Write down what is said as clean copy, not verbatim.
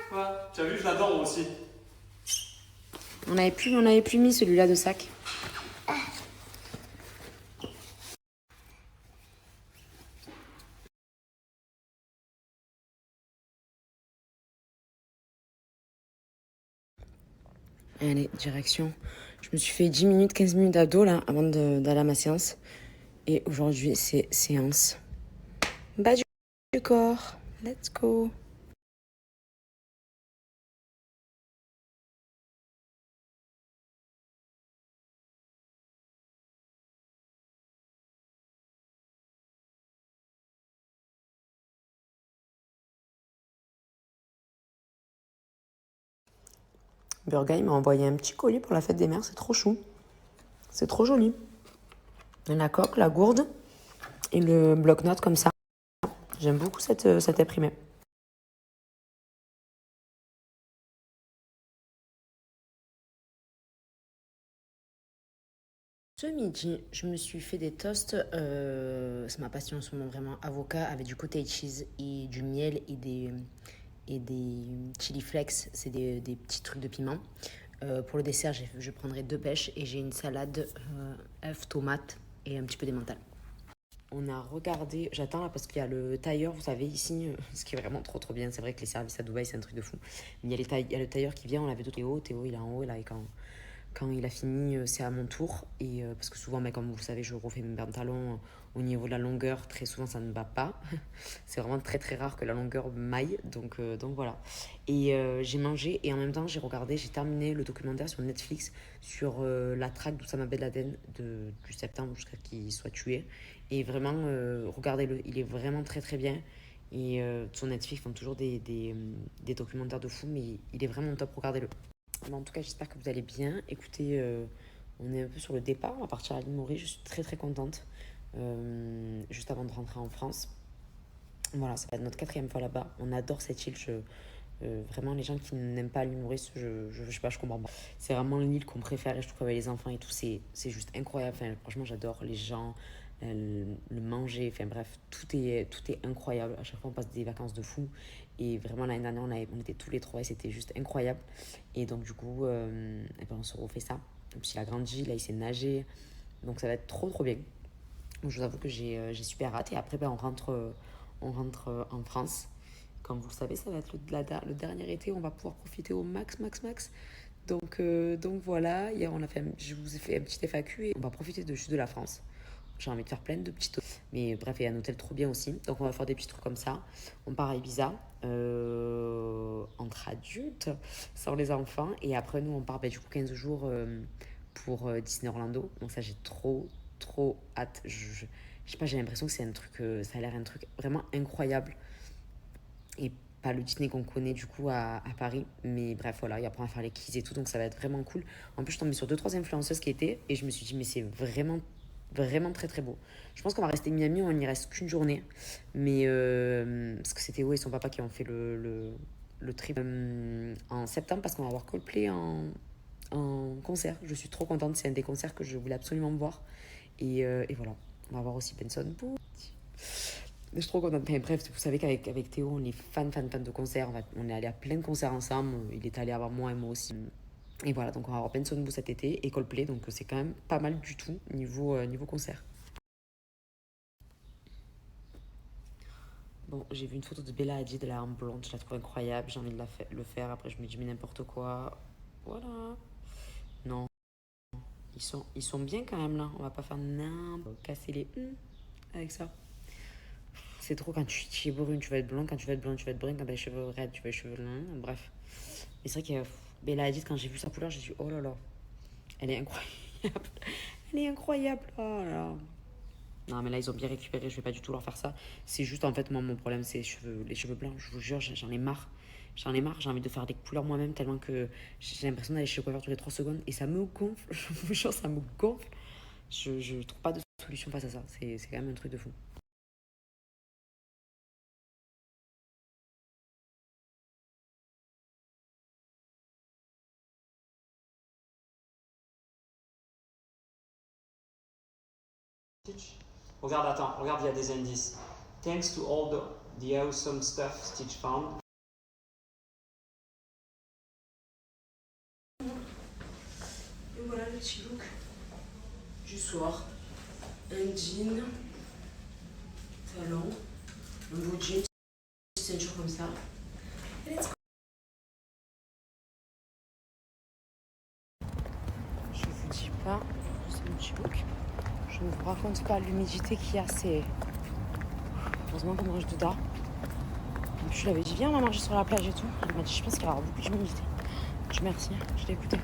Quoi? Tu as vu, je l'adore moi aussi. On avait plus mis celui-là de sac. Et allez, direction. Je me suis fait 10 minutes, 15 minutes d'abdos là, avant d'aller à ma séance. Et aujourd'hui, c'est séance bas du corps. Let's go. Burga, il m'a envoyé un petit colis pour la fête des mères, c'est trop chou. C'est trop joli. La coque, la gourde et le bloc-notes comme ça. J'aime beaucoup cette imprimé. Ce midi, je me suis fait des toasts. C'est ma passion en ce moment, vraiment. Avocat avec du cottage cheese et du miel et des chili flakes. C'est des petits trucs de piment. Pour le dessert, je prendrai 2 pêches et j'ai une salade œufs, tomates et un petit peu d'emmental. On a regardé, j'attends là parce qu'il y a le tailleur, vous savez, ici, ce qui est vraiment trop trop bien. C'est vrai que les services à Dubaï, c'est un truc de fou. Mais il y a le tailleur qui vient, on l'avait tout Théo, il est en haut là, et quand il a fini, c'est à mon tour. Et parce que souvent, comme vous le savez, je refais mes pantalons au niveau de la longueur. Très souvent, ça ne va pas. C'est vraiment très très rare que la longueur m'aille. Donc voilà. Et j'ai mangé et en même temps, j'ai regardé, j'ai terminé le documentaire sur Netflix sur la traque d'Oussama Ben Laden du septembre jusqu'à qu'il soit tué. Et vraiment, regardez-le. Il est vraiment très très bien. Et sur Netflix, ils font toujours des documentaires de fou, mais il est vraiment top. Regardez-le. Mais en tout cas, j'espère que vous allez bien. Écoutez, on est un peu sur le départ. On va partir à l'île Maurice. Je suis très très contente. Juste avant de rentrer en France. Voilà, ça va être notre 4e fois là-bas. On adore cette île. Vraiment, les gens qui n'aiment pas l'île Maurice, je sais pas, je comprends pas. C'est vraiment l'île qu'on préfère et je trouve qu'avec les enfants et tout, c'est juste incroyable. Enfin, franchement, j'adore les gens, le manger. Enfin bref, tout est incroyable. À chaque fois, on passe des vacances de fou. Et vraiment, l'année dernière, on était tous les 3 et c'était juste incroyable. Et donc, du coup, eh ben, on se refait ça. En plus, il a grandi, là, il sait nager. Donc, ça va être trop, trop bien. Donc, je vous avoue que j'ai super hâte. Et après, ben, on rentre en France. Comme vous le savez, ça va être le dernier été. On va pouvoir profiter au max, max, max. Donc voilà, hier, je vous ai fait un petit FAQ et on va profiter juste de la France. J'ai envie de faire plein de petits hôtels. Mais bref, il y a un hôtel trop bien aussi. Donc on va faire des petits trucs comme ça. On part à Ibiza entre adultes, sans les enfants. Et après, nous, on part du coup 15 jours pour Disney Orlando. Donc ça, j'ai trop, trop hâte. Je sais pas, j'ai l'impression que c'est un truc, ça a l'air un truc vraiment incroyable. Et pas le Disney qu'on connaît du coup à Paris. Mais bref, voilà, et après on va faire les quiz et tout, donc ça va être vraiment cool. En plus, je suis tombée sur 2 3 influenceuses qui étaient, et je me suis dit, mais c'est vraiment, vraiment très très beau. Je pense qu'on va rester Miami, on n'y reste qu'une journée. Mais parce que c'était et son papa qui ont fait le trip en septembre, parce qu'on va voir Coldplay en concert. Je suis trop contente, c'est un des concerts que je voulais absolument voir. Et voilà, on va voir aussi Benson Boone. Je suis trop contente. Enfin, bref, vous savez qu'avec Théo, on est fan de concerts. On est allé à plein de concerts ensemble. Il est allé avant moi et moi aussi. Et voilà, donc on va avoir Benson Boone cet été et Coldplay. Donc c'est quand même pas mal du tout niveau concert. Bon, j'ai vu une photo de Bella Hadid, elle est en blonde. Je la trouve incroyable. J'ai envie de le faire. Après, je me dis, mais n'importe quoi. Voilà. Non, ils sont bien quand même là. On va pas faire n'importe casser les avec ça. C'est trop quand tu es brune, tu vas être blond. Quand tu vas être blond, tu vas être brune. Quand t'as les cheveux raides, tu vas les cheveux longs. Bref. Mais c'est vrai que Bella Hadid, quand j'ai vu sa couleur, j'ai dit, oh là là, elle est incroyable. Elle est incroyable. Oh là là. Non, mais là, ils ont bien récupéré. Je vais pas du tout leur faire ça. C'est juste, en fait, moi, mon problème, c'est les cheveux blancs. Je vous jure, j'en ai marre. J'en ai marre. J'ai envie de faire des couleurs moi-même tellement que j'ai l'impression d'aller chez le coiffeur tous les 3 secondes. Et ça me gonfle. Je vous jure, ça me gonfle. Je trouve pas de solution face à ça. C'est quand même un truc de fou. Stitch. Regarde, attends, regarde, il y a des indices. Thanks to all the awesome stuff Stitch found, du soir. Un jean, talon, un beau jean, ceinture comme ça. Et let's go. Je vous dis pas, c'est mon petit look. Je ne vous raconte pas l'humidité qu'il y a, c'est... Heureusement qu'on mange dedans. Je lui avais dit, viens, on va marcher sur la plage et tout. Elle m'a dit, je pense qu'il va y avoir beaucoup d'humidité. Je dis merci, je l'ai écouté.